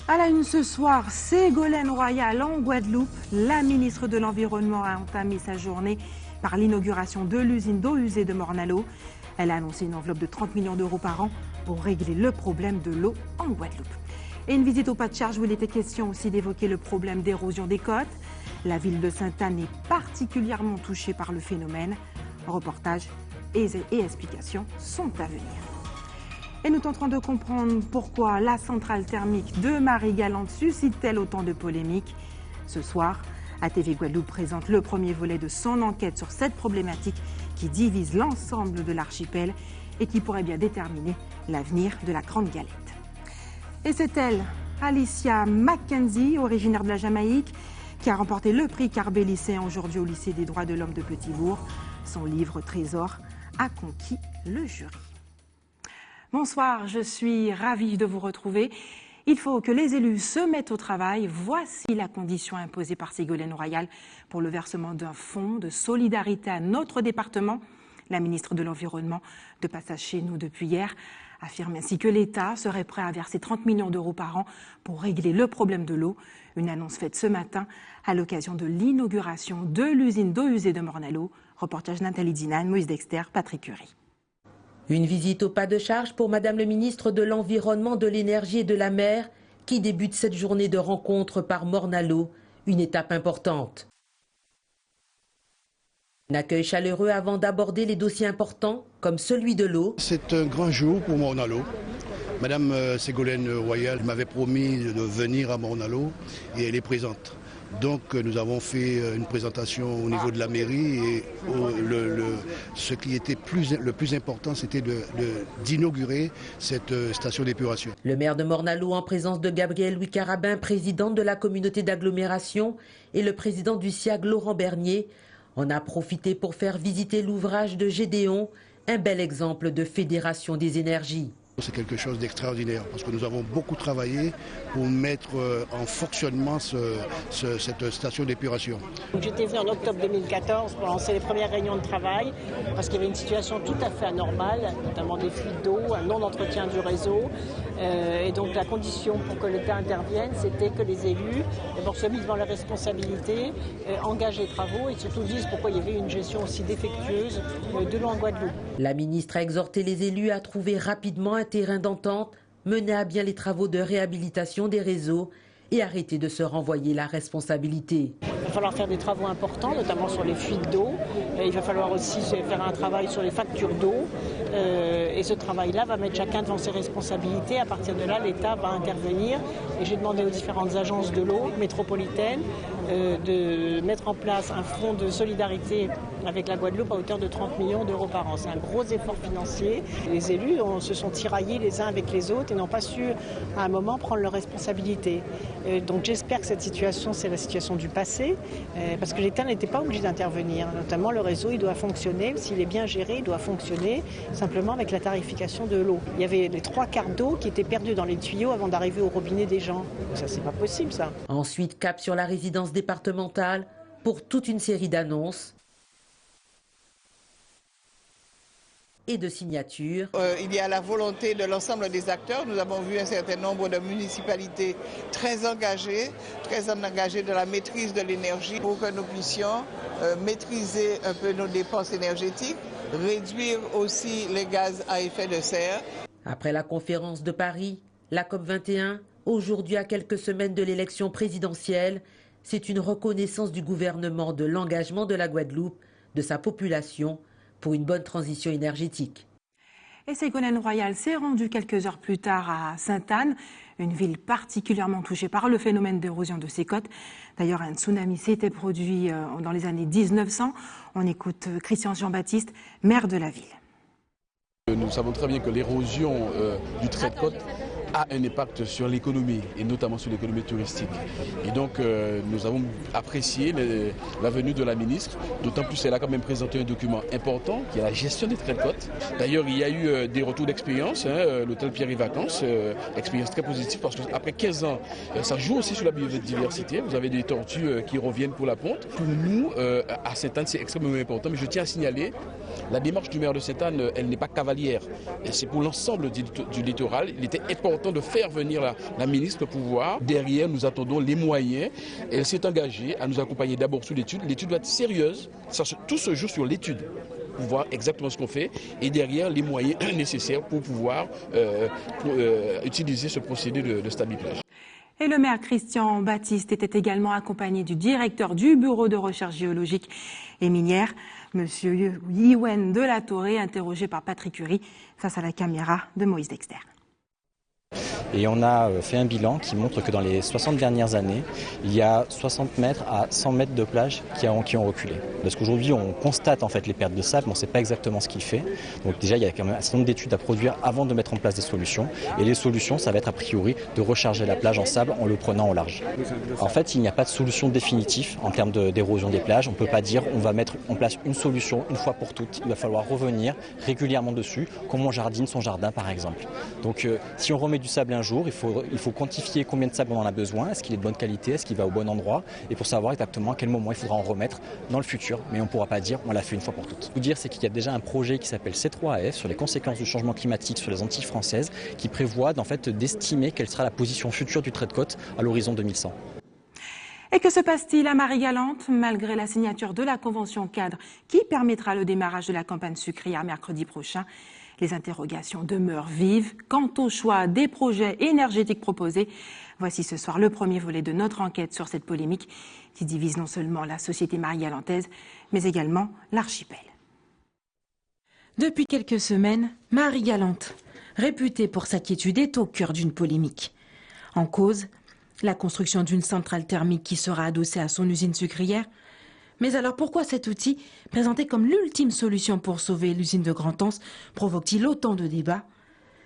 À la une ce soir, Ségolène Royal en Guadeloupe. La ministre de l'Environnement a entamé sa journée par l'inauguration de l'usine d'eau usée de Morne-à-l'Eau. Elle a annoncé une enveloppe de 30 millions d'euros par an pour régler le problème de l'eau en Guadeloupe. Et une visite au pas de charge où il était question aussi d'évoquer le problème d'érosion des côtes. La ville de Sainte-Anne est particulièrement touchée par le phénomène. Reportages et explications sont à venir. Et nous tenterons de comprendre pourquoi la centrale thermique de Marie-Galante suscite-t-elle autant de polémiques. Ce soir, ATV Guadeloupe présente le premier volet de son enquête sur cette problématique qui divise l'ensemble de l'archipel et qui pourrait bien déterminer l'avenir de la Grande Galette. Et c'est elle, Alicia Mackenzie, originaire de la Jamaïque, qui a remporté le prix Carbet lycéen aujourd'hui au lycée des droits de l'homme de Petit-Bourg. Son livre Trésor a conquis le jury. Bonsoir, je suis ravie de vous retrouver. Il faut que les élus se mettent au travail. Voici la condition imposée par Ségolène Royal pour le versement d'un fonds de solidarité à notre département. La ministre de l'Environnement, de passage chez nous depuis hier, affirme ainsi que l'État serait prêt à verser 30 millions d'euros par an pour régler le problème de l'eau. Une annonce faite ce matin à l'occasion de l'inauguration de l'usine d'eau usée de Morne-à-l'Eau. Reportage Nathalie Dinan, Moïse Dexter, Patrick Curie. Une visite au pas de charge pour Madame le ministre de l'Environnement, de l'Énergie et de la Mer qui débute cette journée de rencontre par Morne-à-l'Eau, une étape importante. Un accueil chaleureux avant d'aborder les dossiers importants comme celui de l'eau. C'est un grand jour pour Morne-à-l'Eau. Madame Ségolène Royal m'avait promis de venir à Morne-à-l'Eau et elle est présente. Donc nous avons fait une présentation au niveau de la mairie et ce qui était le plus important, c'était d'inaugurer cette station d'épuration. Le maire de Morne-à-l'Eau en présence de Gabriel Louis Carabin, présidente de la communauté d'agglomération, et le président du SIAG, Laurent Bernier, en a profité pour faire visiter l'ouvrage de Gédéon, un bel exemple de fédération des énergies. C'est quelque chose d'extraordinaire parce que nous avons beaucoup travaillé pour mettre en fonctionnement cette station d'épuration. J'étais venu en octobre 2014 pour lancer les premières réunions de travail parce qu'il y avait une situation tout à fait anormale, notamment des fuites d'eau, un non-entretien du réseau. Et donc la condition pour que l'État intervienne, c'était que les élus d'abord se mis devant leurs responsabilités, engagent les travaux et surtout disent pourquoi il y avait une gestion aussi défectueuse de l'eau en Guadeloupe. La ministre a exhorté les élus à trouver rapidement un terrain d'entente, mener à bien les travaux de réhabilitation des réseaux et arrêter de se renvoyer la responsabilité. Il va falloir faire des travaux importants, notamment sur les fuites d'eau. Il va falloir aussi faire un travail sur les factures d'eau. Et ce travail-là va mettre chacun devant ses responsabilités. À partir de là, l'État va intervenir. Et j'ai demandé aux différentes agences de l'eau métropolitaines de mettre en place un fonds de solidarité avec la Guadeloupe à hauteur de 30 millions d'euros par an. C'est un gros effort financier. Les élus se sont tiraillés les uns avec les autres et n'ont pas su à un moment prendre leurs responsabilités. Donc j'espère que cette situation, c'est la situation du passé, parce que l'État n'était pas obligé d'intervenir. Notamment le réseau, il doit fonctionner, s'il est bien géré, il doit fonctionner simplement avec la tarification de l'eau. Il y avait les 3/4 d'eau qui étaient perdus dans les tuyaux avant d'arriver au robinet des gens. Ça, c'est pas possible, ça. Ensuite, cap sur la résidence départementale pour toute une série d'annonces et de signatures. Il y a la volonté de l'ensemble des acteurs. Nous avons vu un certain nombre de municipalités très engagées dans la maîtrise de l'énergie pour que nous puissions maîtriser un peu nos dépenses énergétiques, réduire aussi les gaz à effet de serre. Après la conférence de Paris, la COP21, aujourd'hui à quelques semaines de l'élection présidentielle, c'est une reconnaissance du gouvernement de l'engagement de la Guadeloupe, de sa population, pour une bonne transition énergétique. Et Ségolène Royal s'est rendue quelques heures plus tard à Sainte-Anne, une ville particulièrement touchée par le phénomène d'érosion de ses côtes. D'ailleurs, un tsunami s'était produit dans les années 1900. On écoute Christian Jean-Baptiste, maire de la ville. Nous savons très bien que l'érosion du trait de côte a un impact sur l'économie et notamment sur l'économie touristique. Et donc nous avons apprécié la venue de la ministre, d'autant plus elle a quand même présenté un document important qui est la gestion des traits de côte. D'ailleurs il y a eu des retours d'expérience, l'hôtel Pierre et Vacances, expérience très positive parce qu'après 15 ans, ça joue aussi sur la biodiversité. Vous avez des tortues qui reviennent pour la ponte. Pour nous, à Sainte-Anne, c'est extrêmement important, mais je tiens à signaler, la démarche du maire de Sainte-Anne, elle n'est pas cavalière. Et c'est pour l'ensemble du littoral, il était important attend de faire venir la ministre pour pouvoir. Derrière, nous attendons les moyens. Elle s'est engagée à nous accompagner d'abord sur l'étude. L'étude doit être sérieuse. Tout se joue sur l'étude pour voir exactement ce qu'on fait et derrière les moyens nécessaires pour pouvoir utiliser ce procédé de Stabiplage. Et le maire Christian Baptiste était également accompagné du directeur du bureau de recherche géologique et minière, M. Ywen de la Torre, interrogé par Patrick Curie face à la caméra de Moïse Dexter. Et on a fait un bilan qui montre que dans les 60 dernières années, il y a 60 mètres à 100 mètres de plage qui ont reculé. Parce qu'aujourd'hui, on constate en fait les pertes de sable, mais on ne sait pas exactement ce qu'il fait. Donc déjà, il y a quand même un certain nombre d'études à produire avant de mettre en place des solutions. Et les solutions, ça va être a priori de recharger la plage en sable en le prenant au large. En fait, il n'y a pas de solution définitive en termes d'érosion des plages. On ne peut pas dire on va mettre en place une solution une fois pour toutes. Il va falloir revenir régulièrement dessus, comme on jardine son jardin par exemple. Donc si on remet du sable un jour, il faut quantifier combien de sable on en a besoin, est-ce qu'il est de bonne qualité, est-ce qu'il va au bon endroit, et pour savoir exactement à quel moment il faudra en remettre dans le futur, mais on ne pourra pas dire on l'a fait une fois pour toutes. Ce que je veux dire, c'est qu'il y a déjà un projet qui s'appelle C3AF sur les conséquences du changement climatique sur les Antilles françaises, qui prévoit d'estimer quelle sera la position future du trait de côte à l'horizon 2100. Et que se passe-t-il à Marie-Galante, malgré la signature de la convention cadre qui permettra le démarrage de la campagne sucrière mercredi prochain? Les interrogations demeurent vives quant au choix des projets énergétiques proposés. Voici ce soir le premier volet de notre enquête sur cette polémique qui divise non seulement la société marie-galantaise, mais également l'archipel. Depuis quelques semaines, Marie-Galante, réputée pour sa quiétude, est au cœur d'une polémique. En cause, la construction d'une centrale thermique qui sera adossée à son usine sucrière. Mais alors pourquoi cet outil, présenté comme l'ultime solution pour sauver l'usine de Grand-Anse, provoque-t-il autant de débats?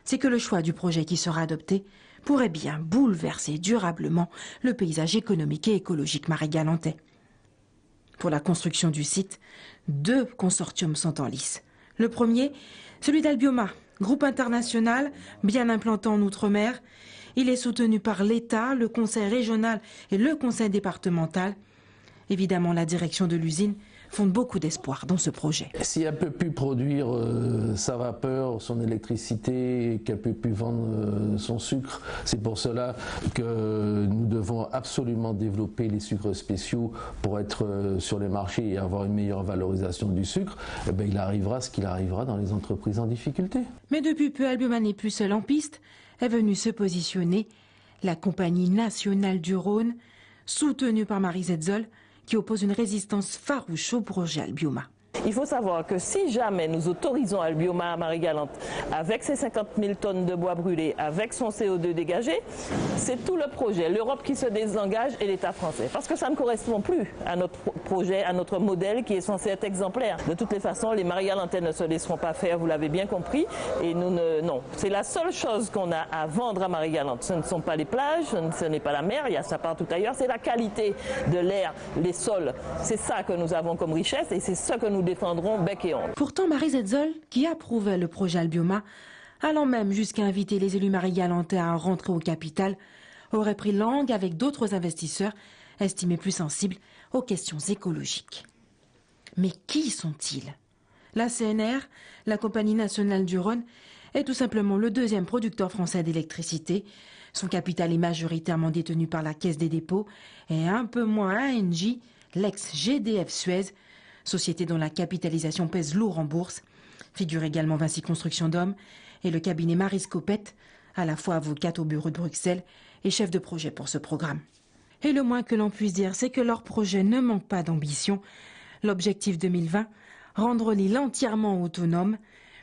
C'est que le choix du projet qui sera adopté pourrait bien bouleverser durablement le paysage économique et écologique marie-galantais. Pour la construction du site, 2 consortiums sont en lice. Le premier, celui d'Albioma, groupe international bien implanté en Outre-mer. Il est soutenu par l'État, le conseil régional et le conseil départemental. Évidemment, la direction de l'usine fonde beaucoup d'espoir dans ce projet. Si elle peut plus produire sa vapeur, son électricité, qu'elle peut plus vendre son sucre, c'est pour cela que nous devons absolument développer les sucres spéciaux pour être sur les marchés et avoir une meilleure valorisation du sucre. Eh bien, il arrivera ce qu'il arrivera dans les entreprises en difficulté. Mais depuis peu, Albioma n'est plus seule en piste. Est venue se positionner la Compagnie nationale du Rhône, soutenue par Marie Zetzol, qui oppose une résistance farouche au projet Albioma. Il faut savoir que si jamais nous autorisons Albioma à Marie-Galante avec ses 50 000 tonnes de bois brûlé, avec son CO2 dégagé, c'est tout le projet, l'Europe qui se désengage et l'État français. Parce que ça ne correspond plus à notre projet, à notre modèle qui est censé être exemplaire. De toutes les façons, les Marie-Galantais ne se laisseront pas faire, vous l'avez bien compris. Et non, c'est la seule chose qu'on a à vendre à Marie-Galante. Ce ne sont pas les plages, ce n'est pas la mer, il y a ça partout ailleurs. C'est la qualité de l'air, les sols. C'est ça que nous avons comme richesse et c'est ça que nous défendront bec et ongle. Pourtant, Marie Zetzol, qui approuvait le projet Albioma, allant même jusqu'à inviter les élus marie-galantais à rentrer au capital, aurait pris langue avec d'autres investisseurs estimés plus sensibles aux questions écologiques. Mais qui sont-ils? La CNR, la Compagnie nationale du Rhône, est tout simplement le 2e producteur français d'électricité. Son capital est majoritairement détenu par la Caisse des dépôts et un peu moins ANJ, l'ex-GDF Suez, société dont la capitalisation pèse lourd en bourse. Figure également Vinci Construction d'Hommes et le cabinet Marie Scopette, à la fois avocate au bureau de Bruxelles et chef de projet pour ce programme. Et le moins que l'on puisse dire, c'est que leur projet ne manque pas d'ambition. L'objectif 2020, rendre l'île entièrement autonome.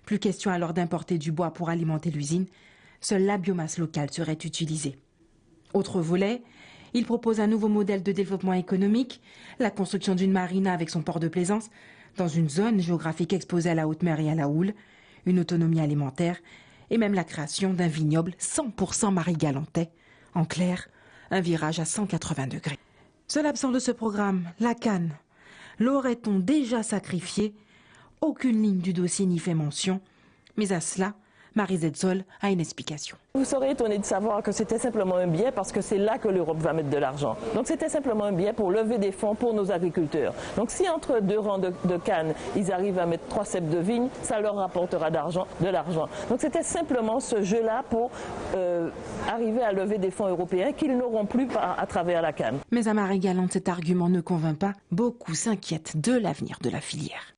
Plus question alors d'importer du bois pour alimenter l'usine. Seule la biomasse locale serait utilisée. Autre volet, il propose un nouveau modèle de développement économique, la construction d'une marina avec son port de plaisance, dans une zone géographique exposée à la haute mer et à la houle, une autonomie alimentaire et même la création d'un vignoble 100% marie-galantais. En clair, un virage à 180 degrés. Seul absent de ce programme, la canne. L'aurait-on déjà sacrifié? Aucune ligne du dossier n'y fait mention. Mais à cela, Marie Zetzol a une explication. Vous serez étonné de savoir que c'était simplement un biais parce que c'est là que l'Europe va mettre de l'argent. Donc c'était simplement un biais pour lever des fonds pour nos agriculteurs. Donc si entre deux rangs de cannes, ils arrivent à mettre 3 ceps de vigne, ça leur rapportera de l'argent. Donc c'était simplement ce jeu-là pour arriver à lever des fonds européens qu'ils n'auront plus à travers la canne. Mais à Marie-Galante, cet argument ne convainc pas. Beaucoup s'inquiètent de l'avenir de la filière.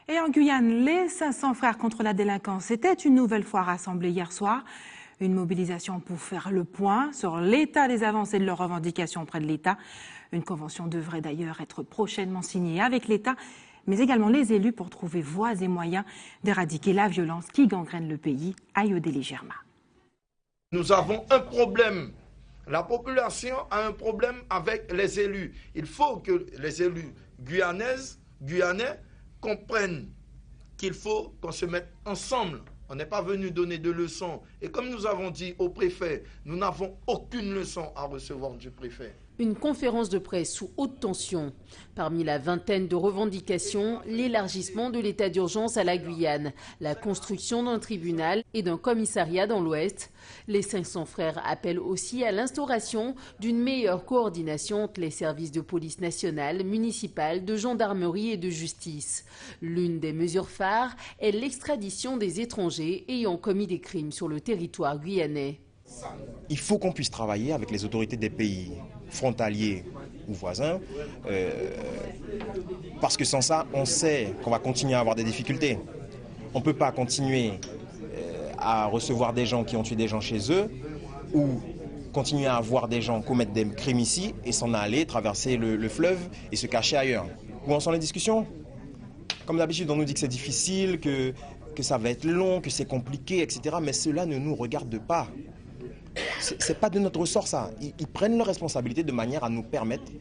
Et en Guyane, les 500 frères contre la délinquance étaient une nouvelle fois rassemblés hier soir. Une mobilisation pour faire le point sur l'état des avancées de leurs revendications auprès de l'État. Une convention devrait d'ailleurs être prochainement signée avec l'État, mais également les élus pour trouver voies et moyens d'éradiquer la violence qui gangrène le pays. Ayodele Germa. Nous avons un problème. La population a un problème avec les élus. Il faut que les élus guyanais comprennent qu'il faut qu'on se mette ensemble. On n'est pas venu donner de leçons. Et comme nous avons dit au préfet, nous n'avons aucune leçon à recevoir du préfet. Une conférence de presse sous haute tension. Parmi la vingtaine de revendications, l'élargissement de l'état d'urgence à la Guyane, la construction d'un tribunal et d'un commissariat dans l'Ouest. Les 500 frères appellent aussi à l'instauration d'une meilleure coordination entre les services de police nationale, municipale, de gendarmerie et de justice. L'une des mesures phares est l'extradition des étrangers ayant commis des crimes sur le territoire guyanais. Il faut qu'on puisse travailler avec les autorités des pays frontaliers ou voisins, parce que sans ça, on sait qu'on va continuer à avoir des difficultés. On ne peut pas continuer à recevoir des gens qui ont tué des gens chez eux, ou continuer à voir des gens commettre des crimes ici et s'en aller, traverser le fleuve et se cacher ailleurs. Où en sont les discussions? Comme d'habitude, on nous dit que c'est difficile, que ça va être long, que c'est compliqué, etc. Mais cela ne nous regarde pas. C'est pas de notre ressort ça. Ils prennent leurs responsabilités de manière à nous permettre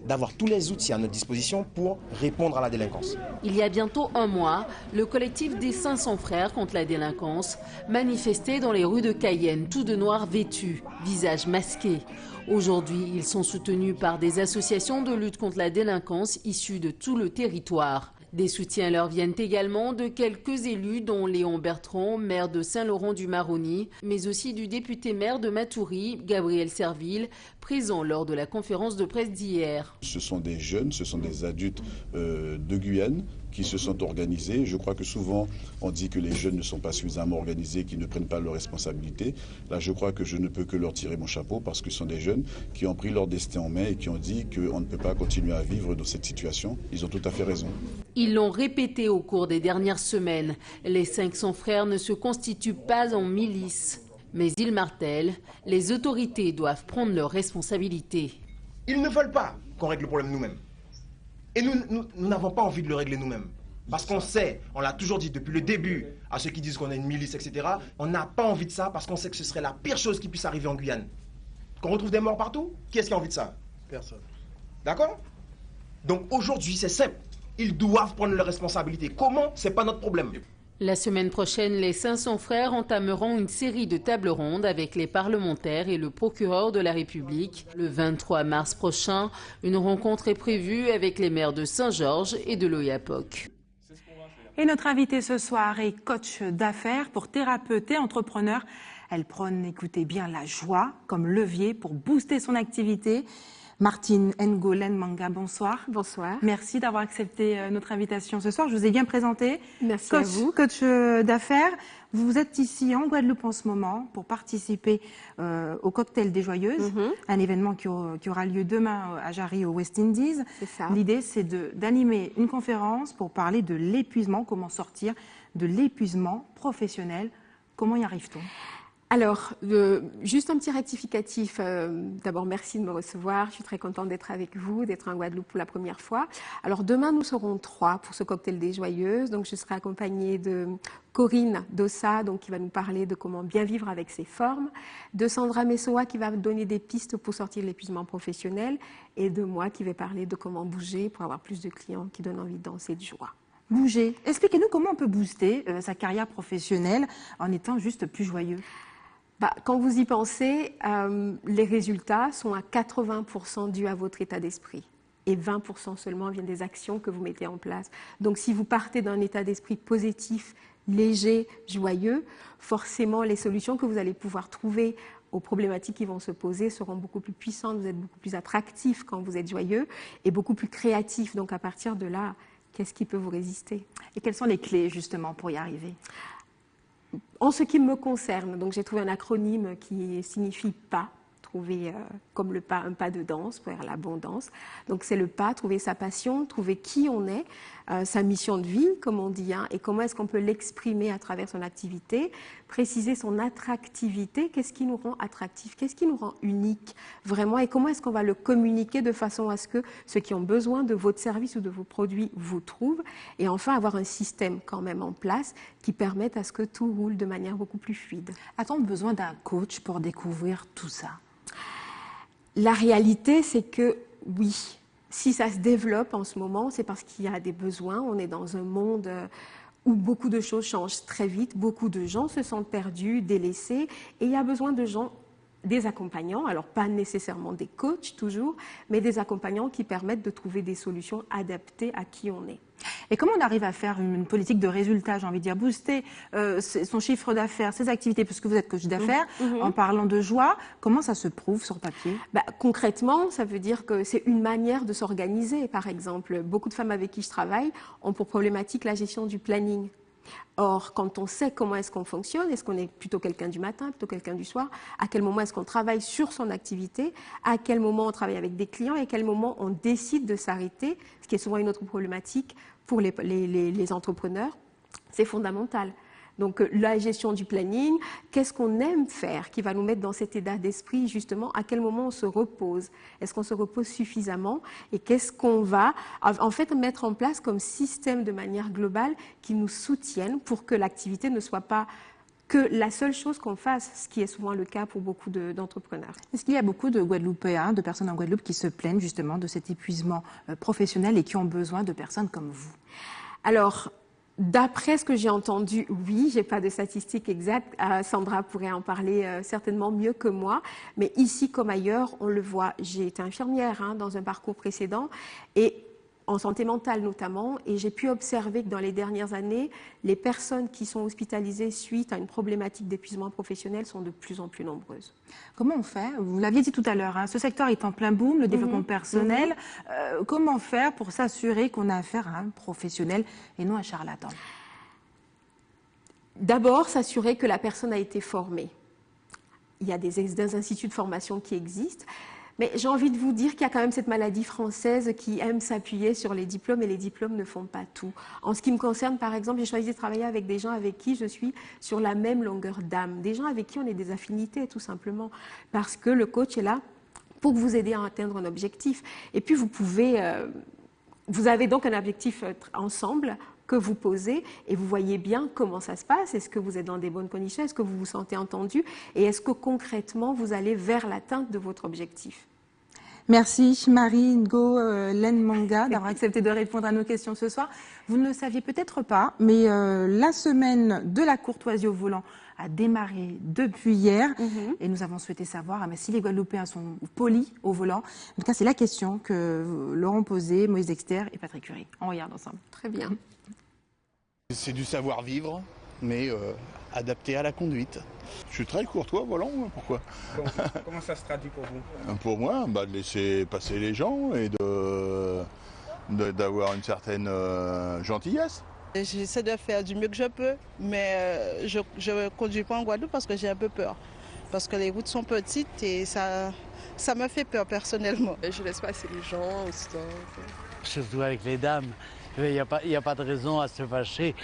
d'avoir tous les outils à notre disposition pour répondre à la délinquance. Il y a bientôt un mois, le collectif des 500 frères contre la délinquance manifestait dans les rues de Cayenne, tout de noir vêtus, visages masqués. Aujourd'hui, ils sont soutenus par des associations de lutte contre la délinquance issues de tout le territoire. Des soutiens leur viennent également de quelques élus dont Léon Bertrand, maire de Saint-Laurent-du-Maroni, mais aussi du député maire de Matoury, Gabriel Serville, présent lors de la conférence de presse d'hier. Ce sont des jeunes, ce sont des adultes de Guyane qui se sont organisés. Je crois que souvent on dit que les jeunes ne sont pas suffisamment organisés, qu'ils ne prennent pas leurs responsabilités. Là, je crois que je ne peux que leur tirer mon chapeau parce que ce sont des jeunes qui ont pris leur destin en main et qui ont dit qu'on ne peut pas continuer à vivre dans cette situation. Ils ont tout à fait raison. Ils l'ont répété au cours des dernières semaines. Les 500 frères ne se constituent pas en milice. Mais ils martèlent, les autorités doivent prendre leurs responsabilités. Ils ne veulent pas qu'on règle le problème nous-mêmes. Et nous n'avons pas envie de le régler nous-mêmes. Parce qu'on sait, on l'a toujours dit depuis le début, à ceux qui disent qu'on a une milice, etc., on n'a pas envie de ça parce qu'on sait que ce serait la pire chose qui puisse arriver en Guyane. Qu'on retrouve des morts partout, qui est-ce qui a envie de ça? Personne. D'accord? Donc aujourd'hui, c'est simple. Ils doivent prendre leurs responsabilités. Comment? C'est pas notre problème. La semaine prochaine, les 500 frères entameront une série de tables rondes avec les parlementaires et le procureur de la République. Le 23 mars prochain, une rencontre est prévue avec les maires de Saint-Georges et de l'Oyapock. Et notre invitée ce soir est coach d'affaires pour thérapeute et entrepreneur. Elle prône, écoutez bien, la joie comme levier pour booster son activité. Martine Ngolen Manga, bonsoir. Bonsoir. Merci d'avoir accepté notre invitation ce soir. Je vous ai bien présenté. Merci à vous. Coach d'affaires. Vous êtes ici en Guadeloupe en ce moment pour participer au Cocktail des Joyeuses, un événement qui aura lieu demain à Jarry, aux West Indies. C'est ça. L'idée, c'est d'animer une conférence pour parler de l'épuisement, comment sortir de l'épuisement professionnel. Comment y arrive-t-on ? Alors, juste un petit rectificatif. D'abord, merci de me recevoir. Je suis très contente d'être avec vous, d'être en Guadeloupe pour la première fois. Alors, demain, nous serons 3 pour ce Cocktail des Joyeuses. Donc, je serai accompagnée de Corinne Dossa, donc, qui va nous parler de comment bien vivre avec ses formes, de Sandra Messoa, qui va donner des pistes pour sortir de l'épuisement professionnel, et de moi, qui vais parler de comment bouger pour avoir plus de clients qui donnent envie de danser de joie. Bouger. Expliquez-nous comment on peut booster sa carrière professionnelle en étant juste plus joyeux. Quand vous y pensez, les résultats sont à 80% dus à votre état d'esprit et 20% seulement viennent des actions que vous mettez en place. Donc si vous partez d'un état d'esprit positif, léger, joyeux, forcément les solutions que vous allez pouvoir trouver aux problématiques qui vont se poser seront beaucoup plus puissantes, vous êtes beaucoup plus attractif quand vous êtes joyeux et beaucoup plus créatif. Donc à partir de là, qu'est-ce qui peut vous résister? Et quelles sont les clés justement pour y arriver? En ce qui me concerne, donc j'ai trouvé un acronyme qui signifie pas. Trouver comme le pas, un pas de danse pour l'abondance. Donc c'est le pas, trouver sa passion, trouver qui on est, sa mission de vie, comme on dit, hein, et comment est-ce qu'on peut l'exprimer à travers son activité, préciser son attractivité, qu'est-ce qui nous rend attractif, qu'est-ce qui nous rend unique vraiment, et comment est-ce qu'on va le communiquer de façon à ce que ceux qui ont besoin de votre service ou de vos produits vous trouvent, et enfin avoir un système quand même en place qui permette à ce que tout roule de manière beaucoup plus fluide. A-t-on besoin d'un coach pour découvrir tout ça? La réalité, c'est que oui, si ça se développe en ce moment, c'est parce qu'il y a des besoins. On est dans un monde où beaucoup de choses changent très vite, beaucoup de gens se sentent perdus, délaissés, et il y a besoin de gens, des accompagnants, alors pas nécessairement des coachs toujours, mais des accompagnants qui permettent de trouver des solutions adaptées à qui on est. Et comment on arrive à faire une politique de résultat, j'ai envie de dire, booster son chiffre d'affaires, ses activités, puisque vous êtes coach d'affaires, en parlant de joie, comment ça se prouve sur papier? Concrètement, ça veut dire que c'est une manière de s'organiser. Par exemple, beaucoup de femmes avec qui je travaille ont pour problématique la gestion du planning. Or, quand on sait comment est-ce qu'on fonctionne, est-ce qu'on est plutôt quelqu'un du matin, plutôt quelqu'un du soir, à quel moment est-ce qu'on travaille sur son activité, à quel moment on travaille avec des clients et à quel moment on décide de s'arrêter, ce qui est souvent une autre problématique pour les entrepreneurs, c'est fondamental. Donc la gestion du planning, qu'est-ce qu'on aime faire qui va nous mettre dans cet état d'esprit justement, à quel moment on se repose, est-ce qu'on se repose suffisamment et qu'est-ce qu'on va en fait mettre en place comme système de manière globale qui nous soutienne pour que l'activité ne soit pas que la seule chose qu'on fasse, ce qui est souvent le cas pour beaucoup d'entrepreneurs. Est-ce qu'il y a beaucoup de Guadeloupéens, de personnes en Guadeloupe qui se plaignent justement de cet épuisement professionnel et qui ont besoin de personnes comme vous? Alors, d'après ce que j'ai entendu, oui, j'ai pas de statistiques exactes. Sandra pourrait en parler certainement mieux que moi. Mais ici comme ailleurs, on le voit. J'ai été infirmière dans un parcours précédent et en santé mentale notamment. Et j'ai pu observer que dans les dernières années, les personnes qui sont hospitalisées suite à une problématique d'épuisement professionnel sont de plus en plus nombreuses. Comment on fait? Vous l'aviez dit tout à l'heure, ce secteur est en plein boom, le développement personnel. Comment faire pour s'assurer qu'on a affaire à un professionnel et non à un charlatan? D'abord, s'assurer que la personne a été formée. Il y a des instituts de formation qui existent. Mais j'ai envie de vous dire qu'il y a quand même cette maladie française qui aime s'appuyer sur les diplômes et les diplômes ne font pas tout. En ce qui me concerne, par exemple, j'ai choisi de travailler avec des gens avec qui je suis sur la même longueur d'âme, des gens avec qui on a des affinités tout simplement, parce que le coach est là pour vous aider à atteindre un objectif. Et puis vous avez donc un objectif ensemble que vous posez et vous voyez bien comment ça se passe. Est-ce que vous êtes dans des bonnes conditions? Est-ce que vous vous sentez entendu? Et est-ce que concrètement, vous allez vers l'atteinte de votre objectif? Merci Marie Ngo Lenmanga d'avoir accepté de répondre à nos questions ce soir. Vous ne le saviez peut-être pas, mais la semaine de la courtoisie au volant a démarré depuis hier et nous avons souhaité savoir si les Guadeloupéens sont polis au volant. En tout cas, c'est la question que leur ont posée Moïse Dexter et Patrick Curie. On regarde ensemble. Très bien. C'est du savoir-vivre, mais adapté à la conduite. Je suis très courtois au volant, pourquoi? Comment ça se traduit pour vous? Pour moi, de laisser passer les gens et d'avoir une certaine gentillesse. J'essaie de faire du mieux que je peux, mais je ne conduis pas en Guadeloupe parce que j'ai un peu peur. Parce que les routes sont petites et ça me fait peur personnellement. Je laisse passer les gens aussi. Surtout avec les dames. Il n'y a pas de raison à se fâcher.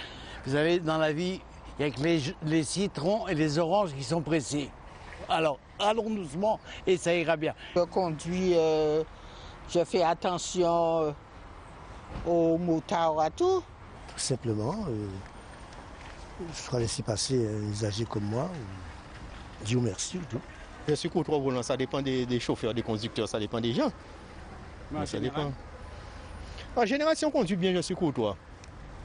Vous savez, dans la vie, il n'y a que les citrons et les oranges qui sont pressés. Alors, allons doucement et ça ira bien. Je conduis, je fais attention aux motards, à tout. Tout simplement, je dois laisser passer les âgés comme moi. Dieu merci. Tout. Je suis courtois au volant, ça dépend des chauffeurs, des conducteurs, ça dépend des gens. Mais ça dépend. En général, si on conduit bien, je suis courtois.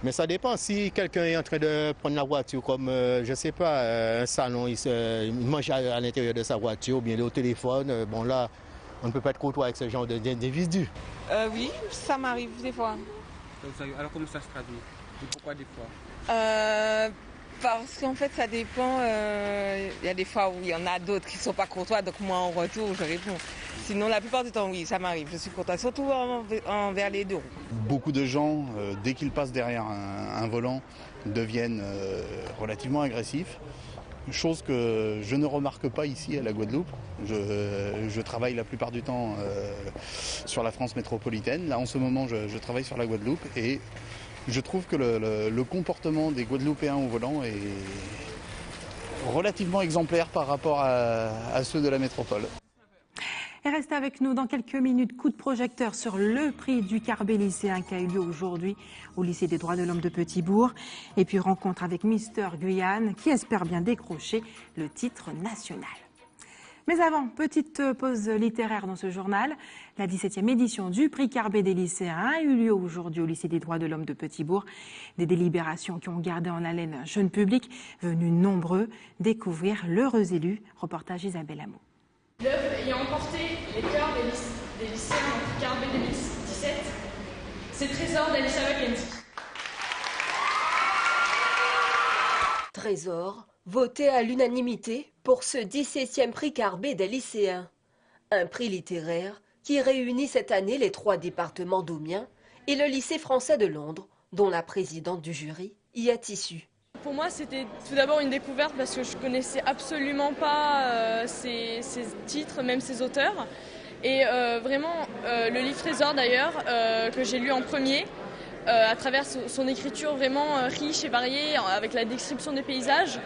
Mais ça dépend. Si quelqu'un est en train de prendre la voiture comme, je ne sais pas, un salon, il mange à l'intérieur de sa voiture ou bien au téléphone, bon là, on ne peut pas être courtois avec ce genre d'individus. Oui, ça m'arrive des fois. Alors comment ça se traduit? Et pourquoi des fois? Parce qu'en fait, ça dépend. Il y a des fois où il y en a d'autres qui ne sont pas courtois, donc moi, en retour, je réponds. Sinon, la plupart du temps, oui, ça m'arrive. Je suis courtoise, surtout envers les deux roues. Beaucoup de gens, dès qu'ils passent derrière un volant, deviennent relativement agressifs. Chose que je ne remarque pas ici à la Guadeloupe. Je travaille la plupart du temps sur la France métropolitaine. Là, en ce moment, je travaille sur la Guadeloupe et je trouve que le comportement des Guadeloupéens au volant est relativement exemplaire par rapport à ceux de la métropole. Et restez avec nous dans quelques minutes. Coup de projecteur sur le prix du Carbet lycéen qui a eu lieu aujourd'hui au lycée des droits de l'homme de Petit-Bourg. Et puis rencontre avec Mister Guyane qui espère bien décrocher le titre national. Mais avant, petite pause littéraire dans ce journal. La 17e édition du prix Carbet des lycéens a eu lieu aujourd'hui au lycée des droits de l'homme de Petit-Bourg. Des délibérations qui ont gardé en haleine un jeune public venu nombreux découvrir l'heureux élu. Reportage Isabelle Hameau. L'œuvre ayant emporté les cœurs des lycéens en Carbet 2017, c'est Trésor d'Alicia Mackenzie. Trésor, voté à l'unanimité pour ce 17e prix Carbet des lycéens. Un prix littéraire qui réunit cette année les 3 départements d'Omiens et le lycée français de Londres, dont la présidente du jury y est issue. Pour moi, c'était tout d'abord une découverte parce que je ne connaissais absolument pas ces titres, même ces auteurs. Et vraiment, le livre Trésor d'ailleurs, que j'ai lu en premier, à travers son écriture vraiment riche et variée, avec la description des paysages,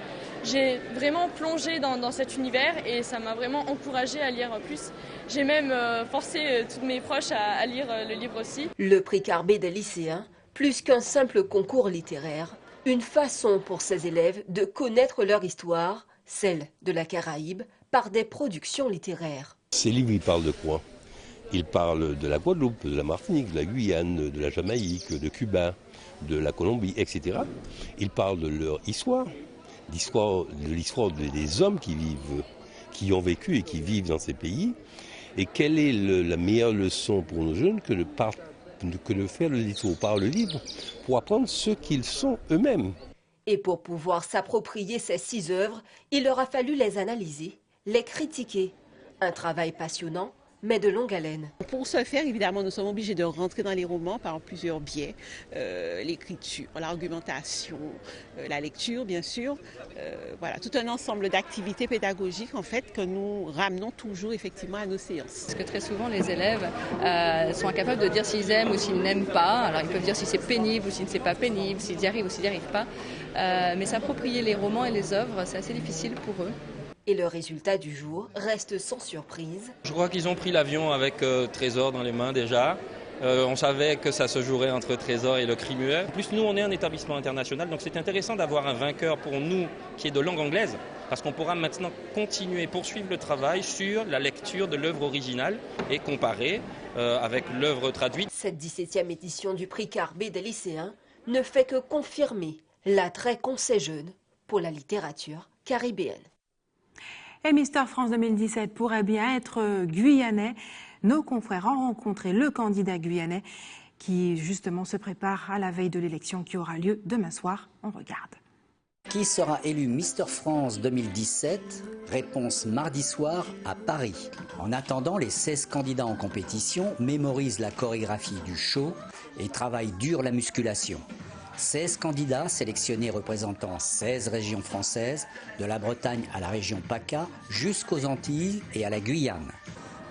j'ai vraiment plongé dans cet univers et ça m'a vraiment encouragée à lire plus. J'ai même forcé tous mes proches à lire le livre aussi. Le prix Carbet des lycéens, plus qu'un simple concours littéraire, une façon pour ces élèves de connaître leur histoire, celle de la Caraïbe, par des productions littéraires. Ces livres, ils parlent de quoi? Ils parlent de la Guadeloupe, de la Martinique, de la Guyane, de la Jamaïque, de Cuba, de la Colombie, etc. Ils parlent de leur histoire, de l'histoire des hommes qui ont vécu et qui vivent dans ces pays. Et quelle est la meilleure leçon pour nos jeunes que de faire le discours par le livre pour apprendre ce qu'ils sont eux-mêmes. Et pour pouvoir s'approprier ces 6 œuvres, il leur a fallu les analyser, les critiquer. Un travail passionnant, mais de longue haleine. Pour ce faire, évidemment, nous sommes obligés de rentrer dans les romans par plusieurs biais. L'écriture, l'argumentation, la lecture, bien sûr. Voilà, tout un ensemble d'activités pédagogiques, en fait, que nous ramenons toujours, effectivement, à nos séances. Parce que très souvent, les élèves sont incapables de dire s'ils aiment ou s'ils n'aiment pas. Alors, ils peuvent dire si c'est pénible ou si c'est pas pénible, s'ils y arrivent ou s'ils n'y arrivent pas. Mais s'approprier les romans et les œuvres, c'est assez difficile pour eux. Et le résultat du jour reste sans surprise. Je crois qu'ils ont pris l'avion avec Trésor dans les mains déjà. On savait que ça se jouerait entre Trésor et le cri muet. En plus, nous, on est un établissement international, donc c'est intéressant d'avoir un vainqueur pour nous qui est de langue anglaise, parce qu'on pourra maintenant continuer, poursuivre le travail sur la lecture de l'œuvre originale et comparer avec l'œuvre traduite. Cette 17e édition du prix Carbet des lycéens ne fait que confirmer l'attrait qu'ont ces jeunes pour la littérature caribéenne. Et Mister France 2017 pourrait bien être guyanais. Nos confrères ont rencontré le candidat guyanais qui justement se prépare à la veille de l'élection qui aura lieu demain soir. On regarde. Qui sera élu Mister France 2017? Réponse mardi soir à Paris. En attendant, les 16 candidats en compétition mémorisent la chorégraphie du show et travaillent dur la musculation. 16 candidats sélectionnés représentant 16 régions françaises, de la Bretagne à la région PACA jusqu'aux Antilles et à la Guyane.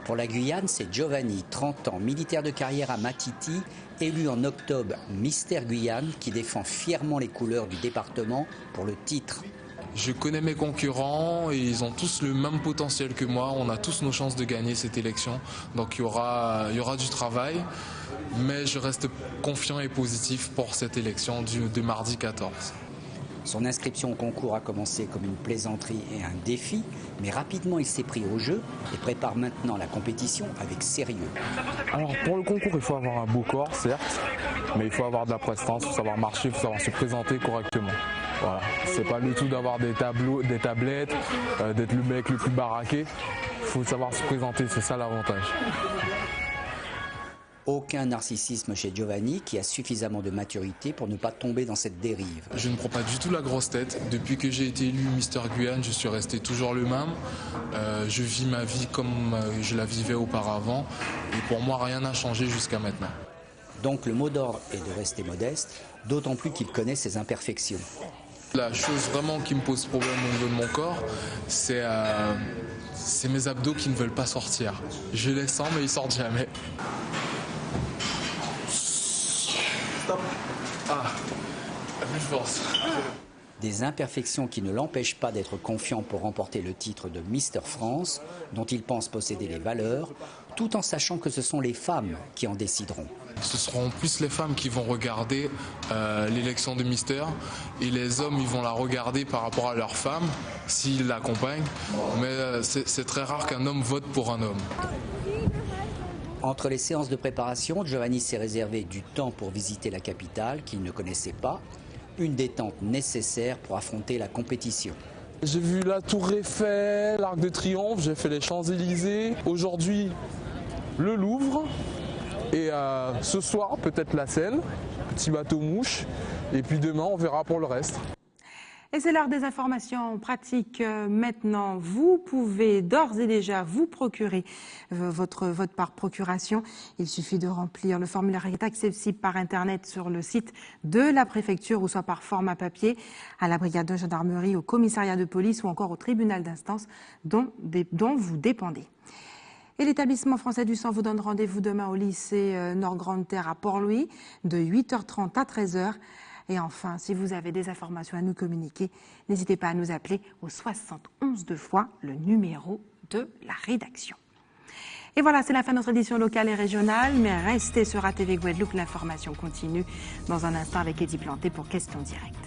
Pour la Guyane, c'est Giovanni, 30 ans, militaire de carrière à Matiti, élu en octobre Mister Guyane, qui défend fièrement les couleurs du département pour le titre. Je connais mes concurrents et ils ont tous le même potentiel que moi. On a tous nos chances de gagner cette élection. Donc il y aura du travail, mais je reste confiant et positif pour cette élection de mardi 14. Son inscription au concours a commencé comme une plaisanterie et un défi, mais rapidement il s'est pris au jeu et prépare maintenant la compétition avec sérieux. Alors pour le concours, il faut avoir un beau corps, certes, mais il faut avoir de la prestance, il faut savoir marcher, il faut savoir se présenter correctement. Voilà. C'est pas du tout d'avoir des tableaux, des tablettes, d'être le mec le plus baraqué. Il faut savoir se présenter, c'est ça l'avantage. Aucun narcissisme chez Giovanni qui a suffisamment de maturité pour ne pas tomber dans cette dérive. Je ne prends pas du tout la grosse tête. Depuis que j'ai été élu Mister Guyane, je suis resté toujours le même. Je vis ma vie comme je la vivais auparavant. Et pour moi, rien n'a changé jusqu'à maintenant. Donc le mot d'ordre est de rester modeste, d'autant plus qu'il connaît ses imperfections. La chose vraiment qui me pose problème au niveau de mon corps, c'est mes abdos qui ne veulent pas sortir. Je les sens, mais ils sortent jamais. Stop. Ah, plus de force. Des imperfections qui ne l'empêchent pas d'être confiant pour remporter le titre de Mister France, dont il pense posséder les valeurs, tout en sachant que ce sont les femmes qui en décideront. Ce seront plus les femmes qui vont regarder l'élection de Mister et les hommes ils vont la regarder par rapport à leur femme s'ils l'accompagnent. Mais c'est très rare qu'un homme vote pour un homme. Entre les séances de préparation, Giovanni s'est réservé du temps pour visiter la capitale qu'il ne connaissait pas, une détente nécessaire pour affronter la compétition. J'ai vu la Tour Eiffel, l'Arc de Triomphe, j'ai fait les Champs-Élysées. Aujourd'hui, le Louvre. Et ce soir, peut-être la Seine, petit bateau mouche. Et puis demain, on verra pour le reste. Et c'est l'heure des informations pratiques maintenant. Vous pouvez d'ores et déjà vous procurer votre vote par procuration. Il suffit de remplir le formulaire accessible par Internet sur le site de la préfecture ou soit par format papier à la brigade de gendarmerie, au commissariat de police ou encore au tribunal d'instance dont vous dépendez. Et l'établissement français du sang vous donne rendez-vous demain au lycée Nord-Grande-Terre à Port-Louis de 8h30 à 13h. Et enfin, si vous avez des informations à nous communiquer, n'hésitez pas à nous appeler au 71 2 fois le numéro de la rédaction. Et voilà, c'est la fin de notre édition locale et régionale, mais restez sur ATV Guadeloupe, l'information continue dans un instant avec Eddie Planté pour Questions Directes.